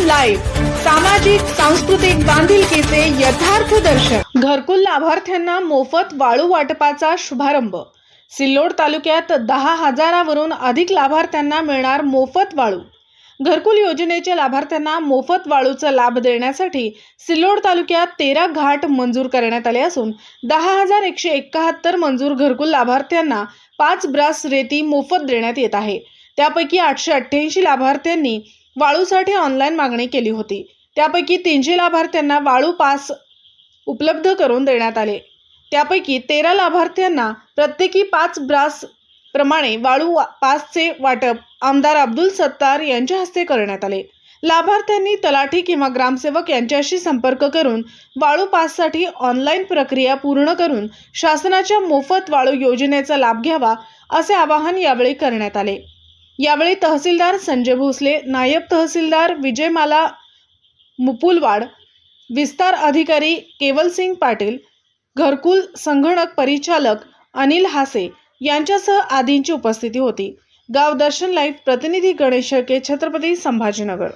Live, सामाजिक सांस्कृतिक बांधिलकीचे यथार्थ दर्शन। घरकुल लाभार्थ्यांना मोफत वाळू वाटपाचा शुभारंभ। सिल्लोड तालुक्यात 10,000वरून अधिक लाभार्थ्यांना मिळणार मोफत वाळू। घरकुल योजनेच्या लाभार्थ्यांना मोफत वाळूचा लाभ देण्यासाठी सिल्लोड तालुक्यात 13 घाट मंजूर करण्यात आले असून 10,171 मंजूर घरकुल लाभार्थ्यांना 5 ब्रास रेती मोफत देण्यात येत आहे। त्यापैकी 888 लाभार्थ्यांनी वाळूसाठी ऑनलाईन मागणी केली होती। त्यापैकी 300 लाभार्थ्यांना वाळू पास उपलब्ध करून देण्यात आले। त्यापैकी 13 लाभार्थ्यांना प्रत्येकी 5 ब्रास प्रमाणे वाळू पासचे वाटप आमदार अब्दुल सत्तार यांच्या हस्ते करण्यात आले। लाभार्थ्यांनी तलाठी किंवा ग्रामसेवक यांच्याशी संपर्क करून वाळू पाससाठी ऑनलाईन प्रक्रिया पूर्ण करून शासनाच्या मोफत वाळू योजनेचा लाभ घ्यावा असे आवाहन यावेळी करण्यात आले। यावेळी तहसीलदार संजय भोसले, नायब तहसीलदार विजयमाला मुपुलवाड, विस्तार अधिकारी केवलसिंग पाटील, घरकुल संगणक परिचालक अनिल हासे यांच्यासह आदींची उपस्थिती होती। गाव दर्शन लाईव्ह प्रतिनिधी गणेश शेळके, छत्रपती संभाजीनगर।